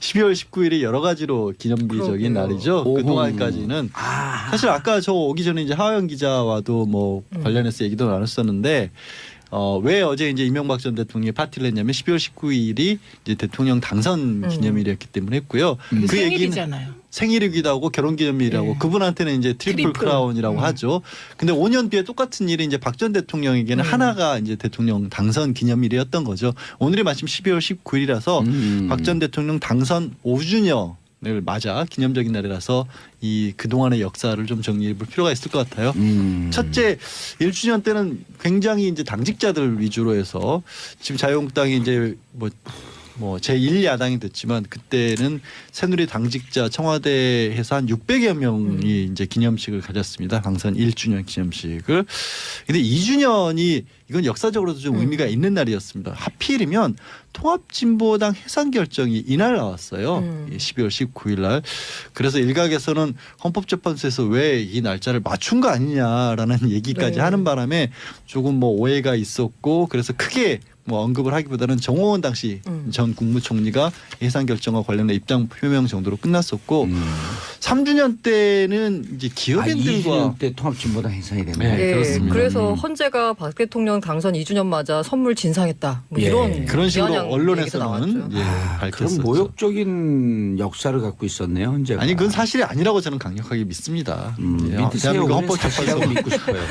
12월 19일이 여러 가지로 기념비적인 그러게요. 날이죠. 오호. 그동안까지는 사실 아까 저 오기 전에 이제 하영 기자와도 뭐 관련해서 얘기도 나눴었는데 왜 어제 이제 이명박 전 대통령이 파티를 했냐면 12월 19일이 이제 대통령 당선 기념일이었기 때문에 했고요. 그 생일이잖아요. 생일이기도 하고 결혼기념일이라고 네. 그분한테는 이제 트리플 크라운이라고 하죠. 근데 5년 뒤에 똑같은 일이 이제 박 전 대통령에게는 하나가 이제 대통령 당선 기념일이었던 거죠. 오늘이 마침 12월 19일이라서 박 전 대통령 당선 5주년을 맞아 기념적인 날이라서 이 그동안의 역사를 좀 정리해 볼 필요가 있을 것 같아요. 첫째 1주년 때는 굉장히 이제 당직자들 위주로 해서 지금 자유한국당이 이제 뭐 제1야당이 됐지만 그때는 새누리 당직자 청와대에서 한 600여 명이 이제 기념식을 가졌습니다. 당선 1주년 기념식을. 근데 2주년이 이건 역사적으로도 좀 의미가 있는 날이었습니다. 하필이면 통합진보당 해산 결정이 이날 나왔어요. 12월 19일 날. 그래서 일각에서는 헌법재판소에서 왜 이 날짜를 맞춘 거 아니냐라는 얘기까지 네. 하는 바람에 조금 뭐 오해가 있었고 그래서 크게 뭐 언급을 하기보다는 정호원 당시 전 국무총리가 해산 결정과 관련된 입장 표명 정도로 끝났었고 3주년 때는 이제 기업인들과 2주년 때 통합진보당 해산이 됐네. 네, 네, 그렇습니다. 그래서 헌재가 박 대통령 당선 2주년 맞아 선물 진상했다. 뭐 이런 그런 식으로 비아냥 얘기도 언론에서는 나왔죠. 예, 그런 밝혔었죠. 모욕적인 역사를 갖고 있었네요. 헌재가. 아니 그건 사실이 아니라고 저는 강력하게 믿습니다. 예, 믿으세요. 대한민국 우리는 사실이라고 헌법재판소 믿고 싶어요.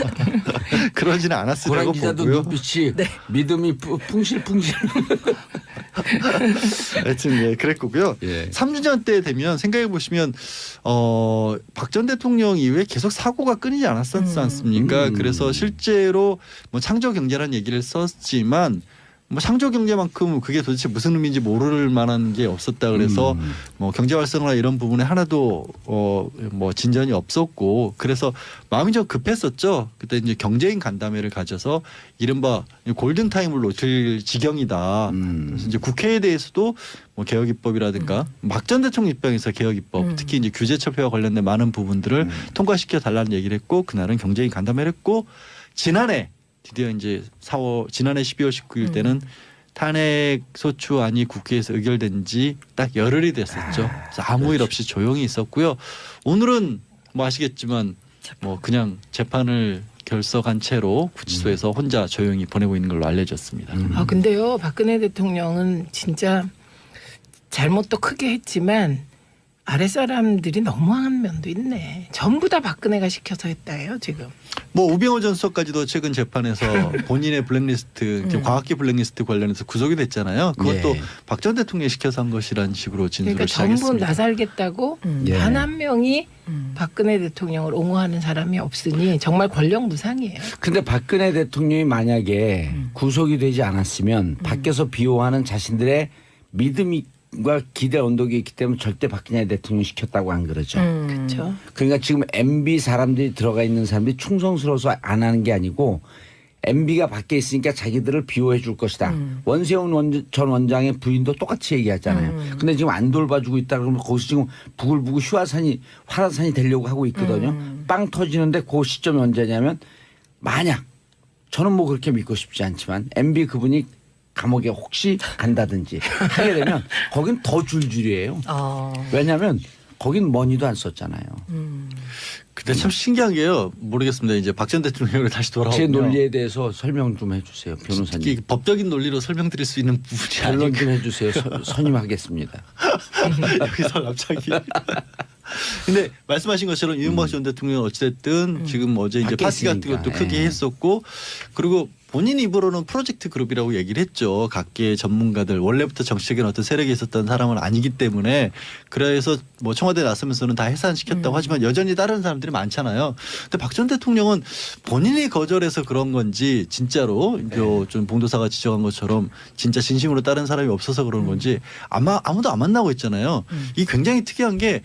그러지는 고란 않았으라고 기자도 보고요. 눈빛이 믿음이 풍실풍실. 하여튼 예, 그랬고요. 예. 3주년 때 되면 생각해 보시면 박 전 대통령 이후에 계속 사고가 끊이지 않았었지 않습니까? 그래서 실제로 뭐 창조 경제라는 얘기를 썼지만 뭐 창조 경제만큼 그게 도대체 무슨 의미인지 모를 만한 게 없었다 그래서 뭐 경제 활성화 이런 부분에 하나도 뭐 진전이 없었고 그래서 마음이 좀 급했었죠. 그때 이제 경제인 간담회를 가져서 이른바 골든 타임을 놓칠 지경이다. 그래서 이제 국회에 대해서도 뭐 개혁 입법이라든가 박 전 대통령 입장에서 개혁 입법 특히 이제 규제 철폐와 관련된 많은 부분들을 통과시켜 달라는 얘기를 했고 그날은 경제인 간담회를 했고 지난해 드디어 이제 지난해 12월 19일 때는 탄핵 소추안이 국회에서 의결된 지 딱 열흘이 됐었죠. 그래서 아무 일 없이 조용히 있었고요. 오늘은 뭐 아시겠지만 뭐 그냥 재판을 결석한 채로 구치소에서 혼자 조용히 보내고 있는 걸로 알려졌습니다. 아 근데요 박근혜 대통령은 진짜 잘못도 크게 했지만 아랫사람들이 너무한 면도 있네. 전부 다 박근혜가 시켜서 했다예요 지금. 뭐 우병우 전 수석까지도 최근 재판에서 본인의 블랙리스트, 과학기 블랙리스트 관련해서 구속이 됐잖아요. 그것도 예. 박 전 대통령이 시켜서 한 것이라는 식으로 진술을 그러니까 전부 시작했습니다. 나살겠다고 예. 단 한 명이 박근혜 대통령을 옹호하는 사람이 없으니 정말 권력 무상이에요. 근데 박근혜 대통령이 만약에 구속이 되지 않았으면 밖에서 비호하는 자신들의 믿음과 기대 언덕이 있기 때문에 절대 박근혜 대통령 시켰다고 안 그러죠. 그렇죠. 그러니까 지금 MB 사람들이 들어가 있는 사람들이 충성스러워서 안 하는 게 아니고 MB가 밖에 있으니까 자기들을 비호해 줄 것이다. 원세훈 전 원장의 부인도 똑같이 얘기하잖아요. 근데 지금 안 돌봐주고 있다 그러면 거기서 지금 부글부글 화산이 되려고 하고 있거든요. 빵 터지는데 그 시점이 언제냐면 만약 저는 뭐 그렇게 믿고 싶지 않지만 MB 그분이 감옥에 혹시 간다든지 하게 되면 거긴 더 줄줄이에요. 왜냐하면 거긴 머니도 안 썼잖아요. 근데 참 신기한 게요. 모르겠습니다. 이제 박 전 대통령을 다시 제 돌아오면 논리에 대해서 설명 좀 해주세요. 특히 변호사님. 법적인 논리로 설명드릴 수 있는 부분이 변론 아닌가. 좀 해주세요. 선임하겠습니다. 여기서 갑자기. 근데 말씀하신 것처럼 이명박 전 대통령은 어찌됐든 지금 어제 이제 밖에 파티 같은 있으니까. 것도 크게 예. 했었고 그리고 본인 입으로는 프로젝트 그룹이라고 얘기를 했죠. 각계 전문가들 원래부터 정치적인 어떤 세력이 있었던 사람은 아니기 때문에 그래서 뭐 청와대 나서면서는 다 해산시켰다고 하지만 여전히 다른 사람들이 많잖아요. 근데 박 전 대통령은 본인이 거절해서 그런 건지 진짜로 좀 봉도사가 지적한 것처럼 진짜 진심으로 다른 사람이 없어서 그런 건지 아무도 안 만나고 있잖아요. 이게 굉장히 특이한 게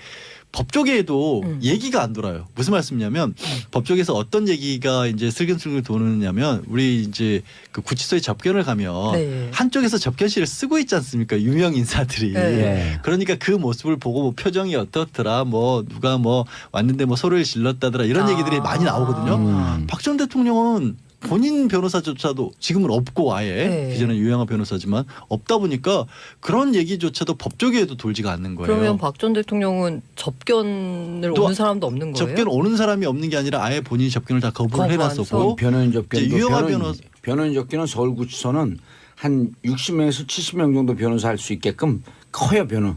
법조계에도 얘기가 안 돌아요. 무슨 말씀이냐면 법조계에서 어떤 얘기가 이제 슬금슬금 도느냐면 우리 이제 그 구치소에 접견을 가면 네. 한쪽에서 접견실을 쓰고 있지 않습니까? 유명 인사들이. 네. 그러니까 그 모습을 보고 뭐 표정이 어떻더라 뭐 누가 뭐 왔는데 뭐 소리를 질렀다더라 이런 얘기들이 많이 나오거든요. 박 전 대통령은 본인 변호사조차도 지금은 없고 아예 네. 그전에 유영하 변호사지만 없다 보니까 그런 얘기조차도 법조계에도 돌지가 않는 거예요. 그러면 박 전 대통령은 접견을 또 오는 사람도 없는 거예요? 접견 오는 사람이 없는 게 아니라 아예 본인이 접견을 다 거부를 거부하면서? 해놨었고 변호인 접견도 이제 유영하 변호사 변호인 접견은 서울구치소는 한 60명에서 70명 정도 변호사 할 수 있게끔 커요 변호.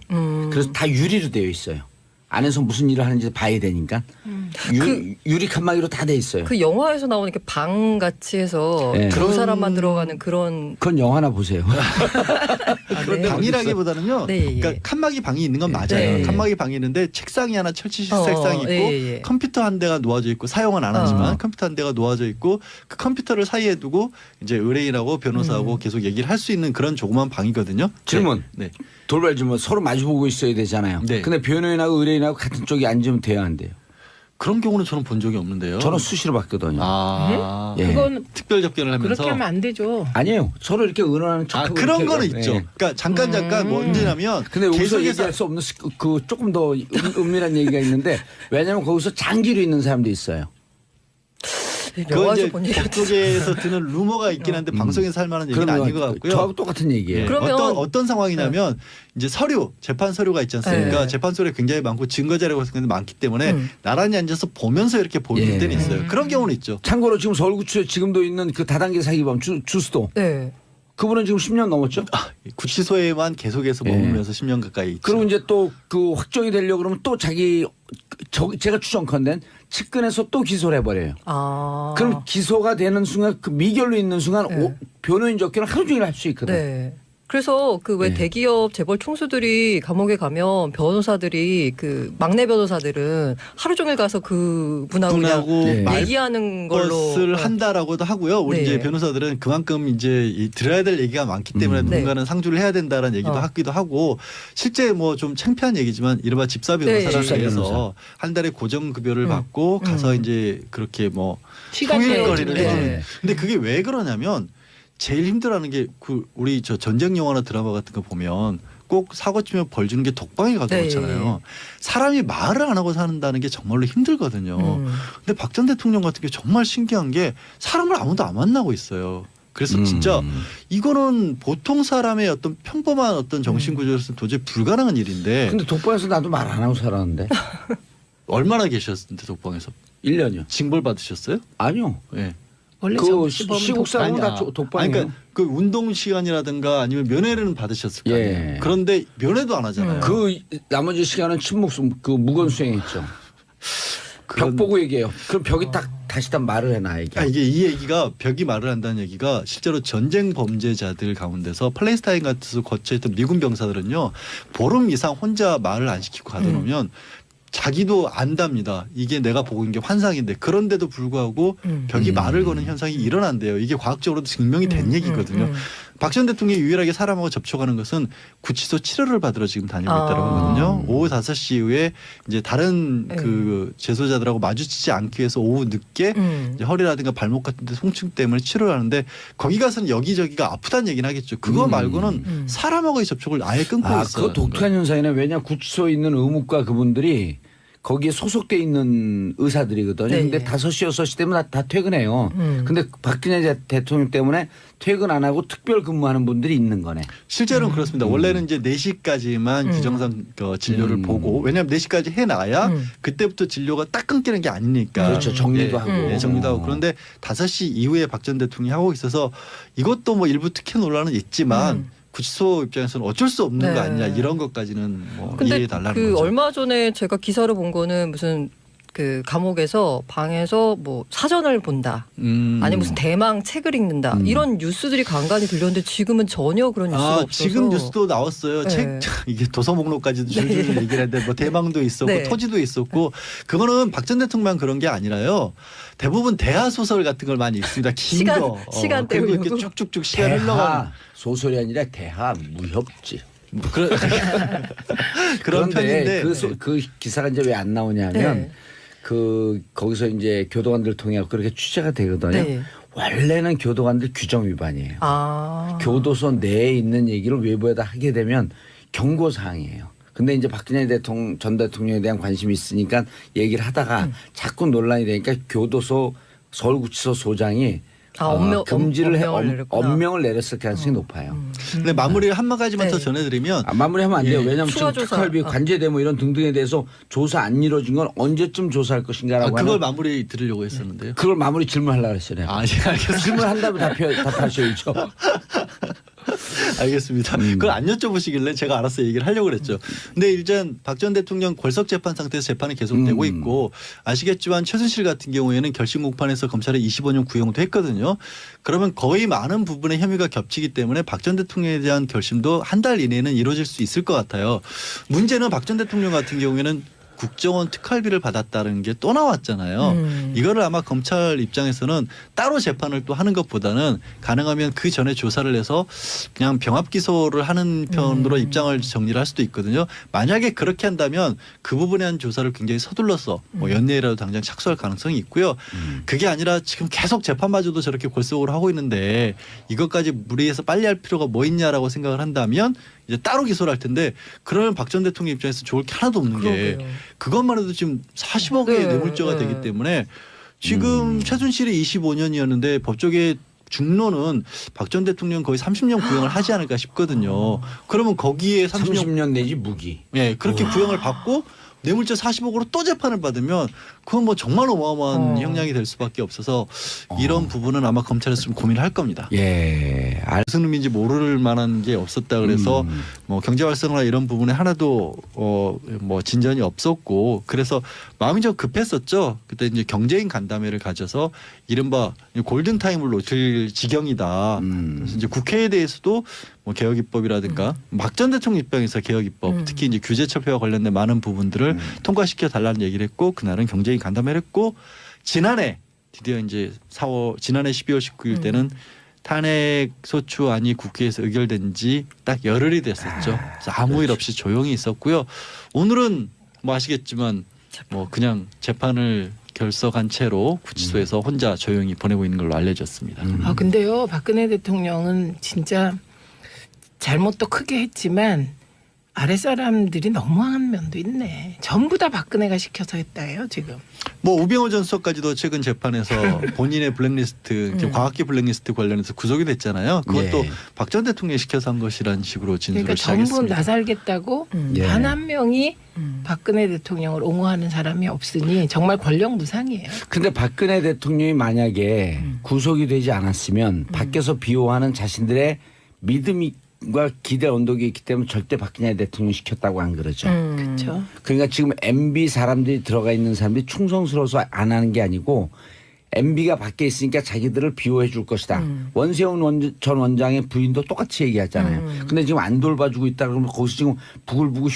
그래서 다 유리로 되어 있어요. 안에서 무슨 일을 하는지 봐야 되니까 유리 칸막이로 다 돼 있어요. 그 영화에서 나오는 이렇게 방 같이 해서 네. 두 사람만 들어가는 그런 그건 영화나 보세요. 네. 방이라기보다는요. 네, 예. 그러니까 칸막이 방이 있는 건 맞아요. 네. 칸막이 방이 있는데 책상이 하나 철치식 책상이 있고 예. 컴퓨터 한 대가 놓아져 있고 사용은 안 하지만 어. 컴퓨터 한 대가 놓아져 있고 그 컴퓨터를 사이에 두고 이제 의뢰인하고 변호사하고 계속 얘기를 할 수 있는 그런 조그만 방이거든요. 질문. 네. 돌발 질문. 서로 마주보고 있어야 되잖아요. 네. 근데 변호인하고 의뢰인하고 같은 쪽에 앉으면 돼야 안 돼요. 그런 경우는 저는 본 적이 없는데요. 저는 수시로 봤거든요. 아 예. 그건 특별 접견을 하면서 그렇게 하면 안 되죠. 아니에요. 서로 이렇게 의논하는 척하고 그런 이렇게 거는 해요. 있죠. 예. 그러니까 잠깐 뭐 언제냐면 근데 여기서 계속해서 얘기할 수 없는 그 조금 더 은밀한 얘기가 있는데 왜냐하면 거기서 장기로 있는 사람도 있어요. 그거 영화에서 이제 본 얘기 법조계에서 드는 루머가 있긴 한데 방송에서 할 만한 얘기는 그러면 아닌 것 같고요. 저하고 똑같은 얘기예요. 예. 그러면- 어떤 상황이냐면 이제 재판 서류가 있지 않습니까? 네. 재판 서류가 굉장히 많고 증거 자료가 굉장히 많기 때문에 나란히 앉아서 보면서 이렇게 보는 예. 때는 있어요. 그런 경우는 있죠. 참고로 지금 서울구치소에 지금도 있는 그 다단계 사기범 주스도 네. 그분은 지금 10년 넘었죠. 구치소에만 계속해서 머물면서 10년 가까이 있죠. 그리고 이제 또 그 확정이 되려고 그러면 또 자기 제가 추정컨대 측근에서 또 기소를 해버려요. 아. 그럼 기소가 되는 순간 그 미결로 있는 순간 네. 변호인 접견을 하루 종일 할 수 있거든. 네. 그래서 그 왜 네. 대기업 재벌 총수들이 감옥에 가면 변호사들이 그 막내 변호사들은 하루 종일 가서 그 분하고 분하고 그냥 네. 얘기하는 걸로 것을 한다라고도 하고요. 우리 네. 이제 변호사들은 그만큼 이제 들어야 될 얘기가 많기 때문에 네. 누군가는 상주를 해야 된다라는 얘기도 하기도 하고 실제 뭐 좀 창피한 얘기지만 이른바 집사 변호사라고 집사 해서 변호사. 한 달에 고정 급여를 받고 가서 이제 그렇게 뭐 시간 통일거리를 내주는 해주는. 네. 근데 그게 왜 그러냐면 제일 힘들어하는 게 그 우리 저 전쟁 영화나 드라마 같은 거 보면 꼭 사고 치면 벌 주는 게 독방에 가도 네. 그렇잖아요. 사람이 말을 안 하고 사는다는 게 정말로 힘들거든요. 근데 박 전 대통령 같은 게 정말 신기한 게 사람을 아무도 안 만나고 있어요. 그래서 진짜 이거는 보통 사람의 어떤 평범한 어떤 정신 구조로서는 도저히 불가능한 일인데 근데 독방에서 나도 말 안 하고 살았는데 얼마나 계셨는데 독방에서 1년이요. 징벌 받으셨어요? 아니요. 예. 원래 그 정치범은 시국 사람은 다 아니, 독방이에요. 그러니까 그 운동 시간이라든가 아니면 면회는 받으셨을 거 아니에요. 예. 그런데 면회도 안 하잖아요. 그 나머지 시간은 침묵 그 무건 수행했죠. 벽 보고 얘기해요. 그럼 벽이 딱 다시 다 말을 해놔 이게. 이게 이 얘기가 벽이 말을 한다는 얘기가 실제로 전쟁 범죄자들 가운데서 팔레스타인 같은 데서 거쳐있던 미군 병사들은요 보름 이상 혼자 말을 안 시키고 가둬놓으면 자기도 안답니다. 이게 내가 보고 있는 게 환상인데 그런데도 불구하고 벽이 말을 거는 현상이 일어난대요. 이게 과학적으로도 증명이 된 얘기거든요. 박 전 대통령이 유일하게 사람하고 접촉하는 것은 구치소 치료를 받으러 지금 다니고 있다고 하거든요. 오후 5시 이후에 이제 다른 그 재소자들하고 마주치지 않기 위해서 오후 늦게 이제 허리라든가 발목 같은 데 통증 때문에 치료를 하는데 거기 가서는 여기저기가 아프다는 얘기는 하겠죠. 그거 말고는 사람하고의 접촉을 아예 끊고 있어요. 그거 독특한 현상이네. 왜냐 구치소에 있는 의무과 그분들이 거기에 소속돼 있는 의사들이거든요. 네. 근데 5시 6시 되면 다 퇴근해요. 근데 박근혜 대통령 때문에 퇴근 안 하고 특별 근무하는 분들이 있는 거네. 실제로는 그렇습니다. 원래는 이제 4시까지만 규정상 진료를 보고 왜냐하면 4시까지 해놔야 그때부터 진료가 딱 끊기는 게 아니니까. 그렇죠. 정리도 하고. 네, 정리도 하고. 그런데 5시 이후에 박 전 대통령이 하고 있어서 이것도 뭐 일부 특혜 논란은 있지만 구치소 입장에서는 어쩔 수 없는 네. 거 아니냐 이런 것까지는 뭐 근데 이해해 달라는 그 거죠. 얼마 전에 제가 기사를 본 거는 무슨 그 감옥에서 방에서 뭐 사전을 본다. 아니 무슨 대망 책을 읽는다. 이런 뉴스들이 간간히 들렸는데 지금은 전혀 그런 뉴스가 없어서. 지금 뉴스도 나왔어요. 네. 책 이게 도서 목록까지도 줄줄 얘기를 했는데 뭐 대망도 있었고 네. 토지도 있었고 그거는 박 전 대통령만 그런 게 아니라요. 대부분 대하 소설 같은 걸 많이 읽습니다. 긴 시간- 거. 시간 그리고 이렇게 때우려고. 쭉쭉쭉 시간 흘러가는 소설이 아니라 대하 무협지. 뭐 그런 그런 그런데 편인데 그 기사가 이제 왜 안 나오냐면 네. 그 거기서 이제 교도관들 통해 그렇게 취재가 되거든요. 네. 원래는 교도관들 규정 위반이에요. 아. 교도소 내에 있는 얘기를 외부에다 하게 되면 경고 사항이에요. 근데 이제 박근혜 전 대통령에 대한 관심이 있으니까 얘기를 하다가 자꾸 논란이 되니까 교도소 서울구치소 소장이 금지를 엄명을 내렸구나. 엄명을 내렸을 가능성이 높아요. 근데 마무리를 한 가지만 더 네. 전해드리면 마무리하면 안 돼요. 예. 왜냐하면 추가 지금 조사. 특활비, 관제대 뭐 이런 등등에 대해서 조사 안 이루어진 건 언제쯤 조사할 것인가라고 그걸 하는 마무리 드리려고 했었는데요. 그걸 마무리 질문하려고 그랬어요. 내가. 아, 예, 알겠습니다. 질문한 다음에 답하셔야죠. 알겠습니다. 그걸 안 여쭤보시길래 제가 알아서 얘기를 하려고 그랬죠. 근데 일단 박 전 대통령 골석 재판 상태에서 재판이 계속되고 있고 아시겠지만 최순실 같은 경우에는 결심 공판에서 검찰에 25년 구형도 했거든요. 그러면 거의 많은 부분의 혐의가 겹치기 때문에 박 전 대통령에 대한 결심도 한 달 이내에는 이루어질 수 있을 것 같아요. 문제는 박 전 대통령 같은 경우에는 국정원 특활비를 받았다는 게 또 나왔잖아요. 이거를 아마 검찰 입장에서는 따로 재판을 또 하는 것보다는 가능하면 그 전에 조사를 해서 그냥 병합 기소를 하는 편으로 입장을 정리를 할 수도 있거든요. 만약에 그렇게 한다면 그 부분에 대한 조사를 굉장히 서둘러서 뭐 연내에라도 당장 착수할 가능성이 있고요. 그게 아니라 지금 계속 재판마저도 저렇게 골석으로 하고 있는데 이것까지 무리해서 빨리 할 필요가 뭐 있냐라고 생각을 한다면 이제 따로 기소를 할 텐데 그러면 박 전 대통령 입장에서 좋을 게 하나도 없는 게 그러게요. 그것만 해도 지금 40억의 네, 뇌물죄가 네. 되기 때문에 지금 최순실이 25년이었는데 법조계 중론은 박 전 대통령 거의 30년 구형을 하지 않을까 싶거든요. 그러면 거기에 30년 30년 내지 무기. 예, 그렇게 구형을 받고 뇌물죄 40억으로 또 재판을 받으면 그건 뭐 정말 어마어마한 형량이 될 수밖에 없어서 이런 부분은 아마 검찰에서 좀 고민을 할 겁니다. 예. 무슨 의미인지 모를 만한 게 없었다 그래서 뭐 경제 활성화 이런 부분에 하나도 뭐 진전이 없었고 그래서 마음이 좀 급했었죠. 그때 이제 경제인 간담회를 가져서 이른바 골든 타임을 놓칠 지경이다. 그래서 이제 국회에 대해서도 뭐 개혁 입법이라든가 박 전 대통령 입장에서 개혁 입법 특히 이제 규제 철폐와 관련된 많은 부분들을 통과시켜 달라는 얘기를 했고 그날은 경제인 간담회를 했고 지난해 드디어 이제 지난해 12월 19일 때는 탄핵 소추안이 국회에서 의결된 지 딱 열흘이 됐었죠. 그래서 아무 일 없이 조용히 있었고요. 오늘은 뭐 아시겠지만 뭐 그냥 재판을 결석한 채로 구치소에서 혼자 조용히 보내고 있는 걸로 알려졌습니다. 아 근데요 박근혜 대통령은 진짜 잘못도 크게 했지만 아랫사람들이 너무한 면도 있네. 전부 다 박근혜가 시켜서 했다예요 지금. 뭐 우병우 전 수석까지도 최근 재판에서 본인의 블랙리스트, 과학기 블랙리스트 관련해서 구속이 됐잖아요. 그것도 예. 박 전 대통령이 시켜서 한 것이라는 식으로 진술을 그러니까 전부 시작했습니다. 나살겠다고 예. 단 한 명이 박근혜 대통령을 옹호하는 사람이 없으니 정말 권력 무상이에요. 근데 박근혜 대통령이 만약에 구속이 되지 않았으면 밖에서 비호하는 자신들의 믿음과 기대 언덕이 있기 때문에 절대 박근혜 대통령 시켰다고 안 그러죠. 그렇죠. 그러니까 지금 MB 사람들이 들어가 있는 사람들이 충성스러워서 안 하는 게 아니고 MB가 밖에 있으니까 자기들을 비호해 줄 것이다. 원세훈 전 원장의 부인도 똑같이 얘기하잖아요. 근데 지금 안 돌봐주고 있다 그러면 거기서 지금 부글부글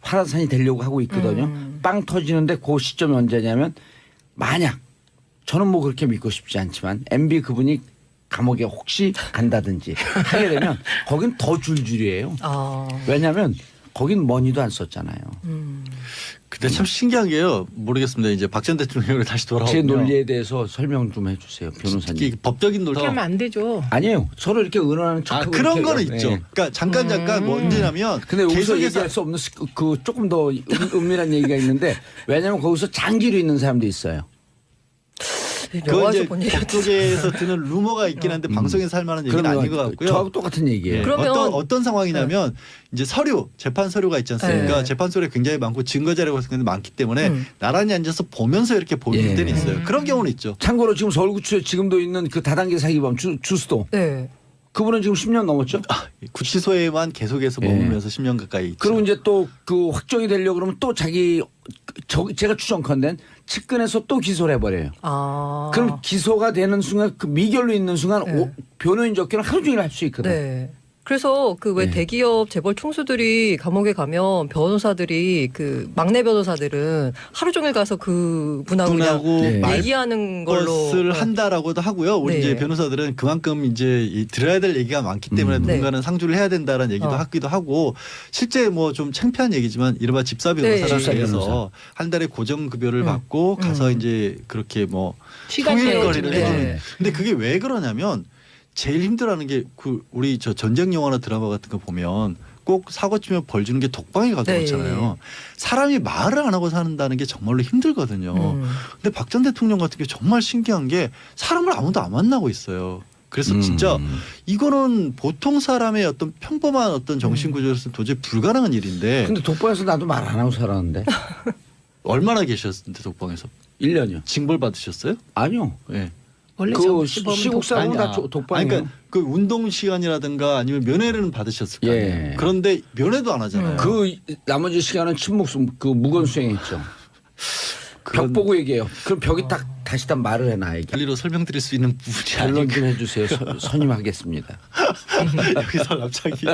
화산이 되려고 하고 있거든요. 빵 터지는데 그 시점이 언제냐면 만약 저는 뭐 그렇게 믿고 싶지 않지만 MB 그분이 감옥에 혹시 간다든지 하게 되면 거긴 더 줄줄이에요. 왜냐하면 거긴 머니도 안 썼잖아요. 근데 참 신기한 게요. 모르겠습니다. 이제 박 전 대통령을 다시 제 돌아오면 논리에 대해서 설명 좀 해주세요, 변호사님. 특히 법적인 논리. 그렇게 하면 안 되죠. 아니에요. 서로 이렇게 의논하는 척하고 그런 이렇게 거는 해요. 있죠. 네. 그러니까 잠깐 뭐 언제냐면 근데 여기서 계속해서 얘기할 수 없는 그 조금 더 은밀한 얘기가 있는데 왜냐하면 거기서 장기로 있는 사람도 있어요. 그건 영화에서 이제 본 얘기 법조계에서 드는 루머가 있긴 한데 방송에서 할 만한 얘기는 아닌 것 같고요. 저하고 똑같은 얘기예요. 예. 그러면- 어떤 상황이냐면 이제 재판 서류가 있지 않습니까? 네. 재판 서류가 굉장히 많고 증거 자료가 굉장히 많기 때문에 나란히 앉아서 보면서 이렇게 보는 예. 데는 있어요. 그런 경우는 있죠. 참고로 지금 서울구치소에 지금도 있는 그 다단계 사기범 주수도 네. 그분은 지금 10년 넘었죠. 구치소에만 계속해서 머물면서 10년 가까이 있죠. 그리고 이제 또 그 확정이 되려고 그러면 또 제가 추정컨대 측근에서 또 기소를 해버려요. 그럼 기소가 되는 순간 그 미결로 있는 순간 네. 변호인 접견을 하루 종일 할 수 있거든. 네. 그래서 그 왜 네. 대기업 재벌 총수들이 감옥에 가면 변호사들이 그 막내 변호사들은 하루 종일 가서 그 분하고 분하고 그냥 네. 얘기하는 걸로 것을 한다라고도 하고요. 우리 네. 이제 변호사들은 그만큼 이제 들어야 될 얘기가 많기 때문에 네. 누군가는 상주를 해야 된다라는 얘기도 하기도 하고 실제 뭐 좀 창피한 얘기지만 이른바 집사 변호사라고 집사 해서 변호사. 한 달에 고정 급여를 받고 가서 이제 그렇게 뭐 시간 통일거리를 내어주는. 해주는. 네. 근데 그게 왜 그러냐면 제일 힘들어하는 게 그 우리 저 전쟁 영화나 드라마 같은 거 보면 꼭 사고 치면 벌 주는 게 독방에 가둬놓잖아요. 네. 사람이 말을 안 하고 산다는 게 정말로 힘들거든요. 근데 박 전 대통령 같은 게 정말 신기한 게 사람을 아무도 안 만나고 있어요. 그래서 진짜 이거는 보통 사람의 어떤 평범한 어떤 정신구조로서 도저히 불가능한 일인데. 근데 독방에서 나도 말 안 하고 살았는데. 얼마나 계셨는데 독방에서? 1년이요. 징벌 받으셨어요? 아니요. 네. 원래 그 시범 시국 사람은 다 아니, 독방이에요. 그러니까 그 운동 시간이라든가 아니면 면회는 받으셨을 거 아니에요. 예. 그런데 면회도 안 하잖아요. 그 나머지 시간은 침묵 그 무건 수행했죠. 벽 보고 얘기해요. 그럼 벽이 딱 다시 다 말을 해놔. 달리로 설명드릴 수 있는 부분이 결론 아닌가. 좀 해주세요. 선임하겠습니다. 여기서 갑자기.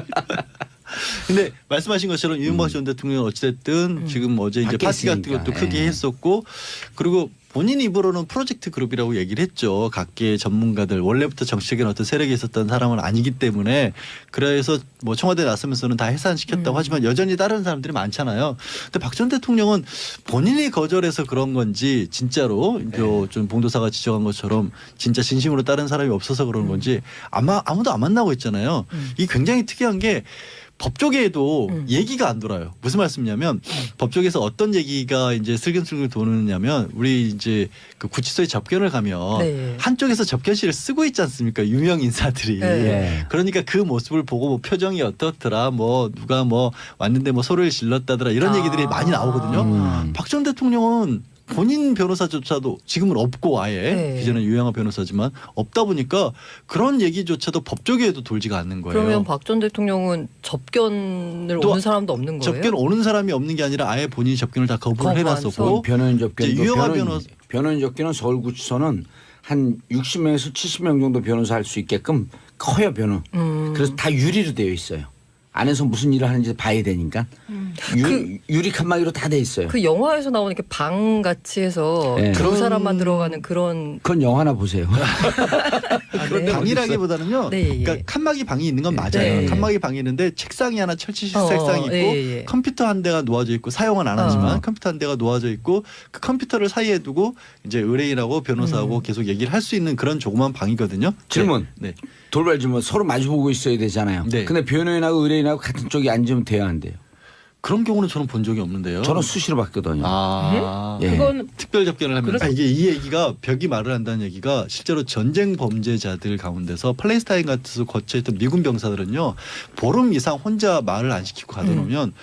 근데 말씀하신 것처럼 이명박 전 대통령은 어찌됐든 지금 어제 이제 밖에 파티 같은 있으니까. 것도 크게 예. 했었고 그리고 본인 입으로는 프로젝트 그룹이라고 얘기를 했죠. 각계 전문가들 원래부터 정치적인 어떤 세력이 있었던 사람은 아니기 때문에 그래서 뭐 청와대 나서면서는 다 해산시켰다고 하지만 여전히 다른 사람들이 많잖아요. 근데 박 전 대통령은 본인이 거절해서 그런 건지 진짜로 좀 봉도사가 지적한 것처럼 진짜 진심으로 다른 사람이 없어서 그런 건지 아무도 안 만나고 있잖아요. 이게 굉장히 특이한 게 법조계에도 얘기가 안 돌아요. 무슨 말씀이냐면 법조계에서 어떤 얘기가 이제 슬근슬근 도느냐면 우리 이제 그 구치소에 접견을 가면 네. 한쪽에서 접견실을 쓰고 있지 않습니까? 유명 인사들이. 네. 그러니까 그 모습을 보고 뭐 표정이 어떻더라 뭐 누가 뭐 왔는데 뭐 소리를 질렀다더라 이런 얘기들이 많이 나오거든요. 박 전 대통령은 본인 변호사조차도 지금은 없고 아예 네. 기존에 유영아 변호사지만 없다 보니까 그런 얘기조차도 법조계에도 돌지가 않는 거예요. 그러면 박 전 대통령은 접견을 또 오는 사람도 없는 거예요? 접견 오는 사람이 없는 게 아니라 아예 본인이 접견을 다 거부를 거부해서? 해놨었고 변호인 접견. 이제 유영하 변호인 접견은 서울구치소는 한 60명에서 70명 정도 변호사 할 수 있게끔 커요 변호. 그래서 다 유리로 되어 있어요. 안에서 무슨 일을 하는지 봐야 되니까 유리 칸막이로 다 돼 있어요. 그 영화에서 나오는 이렇게 방 같이 해서 네. 두 사람만 들어가는 그런 그건 영화나 보세요. 네. 방이라기보다는요. 네, 예. 그러니까 칸막이 방이 있는 건 맞아요. 네. 칸막이 방이 있는데 책상이 하나 철치식 책상이 있고 예. 컴퓨터 한 대가 놓아져 있고 사용은 안 하지만 컴퓨터 한 대가 놓아져 있고 그 컴퓨터를 사이에 두고 이제 의뢰인하고 변호사하고 계속 얘기를 할 수 있는 그런 조그만 방이거든요. 질문. 네. 돌발 질문. 서로 마주보고 있어야 되잖아요. 네. 근데 변호인하고 의뢰인하고 같은 쪽에 앉으면 돼야 안 돼요. 그런 경우는 저는 본 적이 없는데요. 저는 수시로 봤거든요. 아. 예. 그건 특별 접견을 하면 이게 이 얘기가 벽이 말을 한다는 얘기가 실제로 전쟁 범죄자들 가운데서 팔레스타인 같은 데서 거쳐있던 미군 병사들은요 보름 이상 혼자 말을 안 시키고 가둬놓으면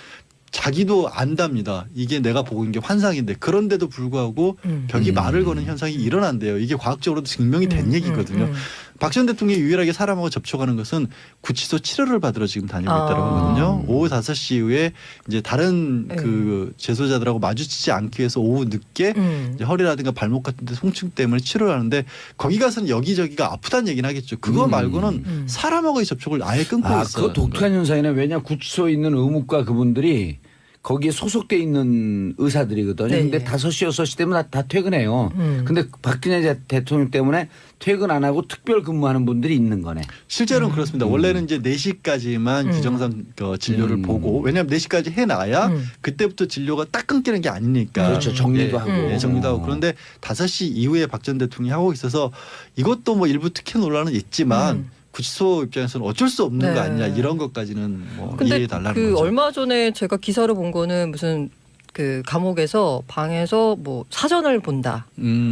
자기도 안답니다. 이게 내가 보고 있는 게 환상인데 그런데도 불구하고 벽이 말을 거는 현상이 일어난대요. 이게 과학적으로도 증명이 된 얘기거든요. 박 전 대통령이 유일하게 사람하고 접촉하는 것은 구치소 치료를 받으러 지금 다니고 있다고 하거든요. 오후 5시 이후에 이제 다른 그 재소자들하고 마주치지 않기 위해서 오후 늦게 이제 허리라든가 발목 같은 데 통증 때문에 치료를 하는데 거기 가서는 여기저기가 아프다는 얘기는 하겠죠. 그거 말고는 사람하고의 접촉을 아예 끊고 있어요. 그거 독특한 현상이네. 왜냐 구치소에 있는 의무과 그분들이 거기에 소속돼 있는 의사들이거든요. 네. 근데 5시 6시 되면 다 퇴근해요. 근데 박근혜 대통령 때문에 퇴근 안 하고 특별 근무하는 분들이 있는 거네. 실제로는 그렇습니다. 원래는 이제 4시까지만 규정상 진료를 보고 왜냐하면 4시까지 해놔야 그때부터 진료가 딱 끊기는 게 아니니까. 그렇죠. 정리도 하고. 네, 정리도 하고. 그런데 5시 이후에 박 전 대통령이 하고 있어서 이것도 뭐 일부 특혜 논란은 있지만 구치소 입장에서는 어쩔 수 없는 네. 거 아니냐 이런 것까지는 뭐 근데 이해해 달라는 그 거죠. 얼마 전에 제가 기사를 본 거는 무슨 그 감옥에서 방에서 뭐 사전을 본다.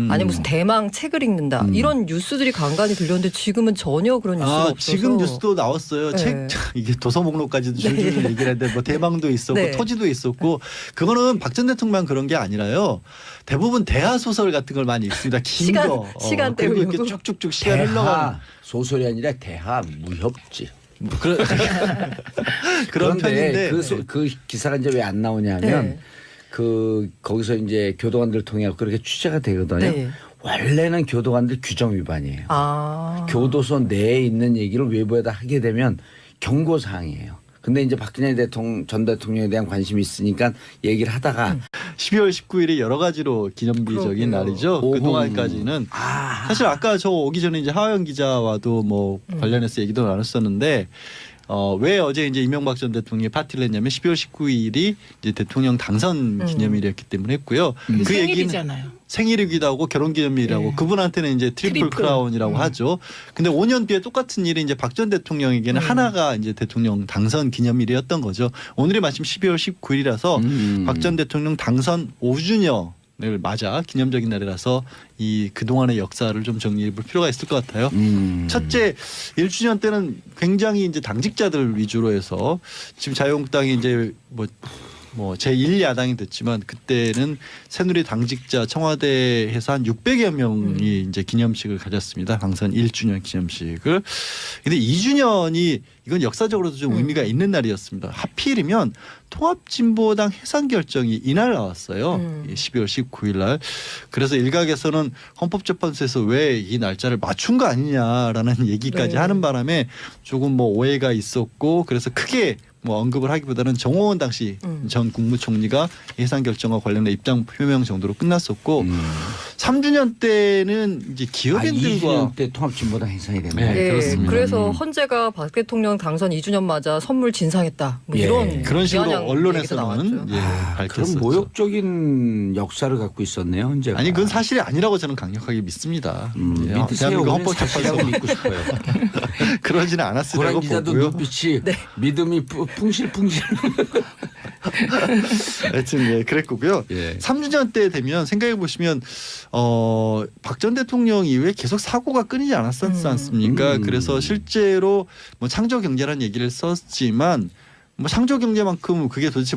아니 무슨 대망 책을 읽는다. 이런 뉴스들이 간간히 들렸는데 지금은 전혀 그런 뉴스가 없어서. 지금 뉴스도 나왔어요. 네. 책 이게 도서 목록까지도 줄줄 얘기를 했는데 뭐 대망도 있었고 네. 토지도 있었고 그거는 박 전 대통령만 그런 게 아니라요. 대부분 대하 소설 같은 걸 많이 읽습니다. 긴 시간- 거. 시간 그리고 이렇게 때우려고. 쭉쭉쭉 시간 흘러가는 소설이 아니라 대하 무협지. 뭐 그런 그런 그런데 편인데 그 기사가 이제 왜 안 나오냐면 네. 그 거기서 이제 교도관들 통해 그렇게 취재가 되거든요. 네. 원래는 교도관들 규정 위반이에요. 아. 교도소 내에 있는 얘기를 외부에다 하게 되면 경고 사항이에요. 근데 이제 박근혜 전 대통령에 대한 관심이 있으니까 얘기를 하다가 12월 19일이 여러 가지로 기념비적인 그러게요. 날이죠. 오후. 그동안까지는 사실 아까 저 오기 전에 이제 하화영 기자와도 뭐 관련해서 얘기도 나눴었는데 왜 어제 이제 이명박 전 대통령이 파티를 했냐면 12월 19일이 이제 대통령 당선 기념일이었기 때문에 했고요. 그 얘기는 생일이잖아요. 생일이기도 하고 결혼기념일이라고 네. 그분한테는 이제 트리플 크라운이라고 하죠. 근데 5년 뒤에 똑같은 일이 이제 박 전 대통령에게는 하나가 이제 대통령 당선 기념일이었던 거죠. 오늘이 마침 12월 19일이라서 박 전 대통령 당선 5주년을 맞아 기념적인 날이라서 이 그동안의 역사를 좀 정리해 볼 필요가 있을 것 같아요. 첫째 1주년 때는 굉장히 이제 당직자들 위주로 해서 지금 자유한국당이 이제 뭐 제1야당이 됐지만 그때는 새누리 당직자 청와대에서 한 600여 명이 이제 기념식을 가졌습니다. 당선 1주년 기념식을. 근데 2주년이 이건 역사적으로도 좀 의미가 있는 날이었습니다. 하필이면 통합진보당 해산 결정이 이날 나왔어요. 12월 19일 날. 그래서 일각에서는 헌법재판소에서 왜 이 날짜를 맞춘 거 아니냐라는 얘기까지 네. 하는 바람에 조금 뭐 오해가 있었고 그래서 크게 뭐 언급을 하기보다는 정호원 당시 전 국무총리가 해산 결정과 관련된 입장 표명 정도로 끝났었고 3주년 때는 이제 기업인들과 2주년 때 통합진보당 해산이 됐네. 네, 그렇습니다. 그래서 헌재가 박 대통령 당선 2주년 맞아 선물 진상했다. 뭐 예. 이런 그런 식으로 비아냥 얘기도 언론에서는 나왔죠. 예, 그런 밝혔었죠. 모욕적인 역사를 갖고 있었네요, 현재가. 아니 그건 사실이 아니라고 저는 강력하게 믿습니다. 예, 믿으세요. 대한민국 우리는 사실이라고 헌법재판소 믿고 싶어요. 그러지는 않았으리라고 고란 기자도 보고요. 눈빛이 믿음이 풍실풍실. 하여튼 예, 그랬고요. 예. 3주년 때 되면 생각해 보시면 박 전 대통령 이후에 계속 사고가 끊이지 않았었지 않습니까? 그래서 실제로 뭐 창조 경제라는 얘기를 썼지만 뭐 창조 경제만큼 그게 도대체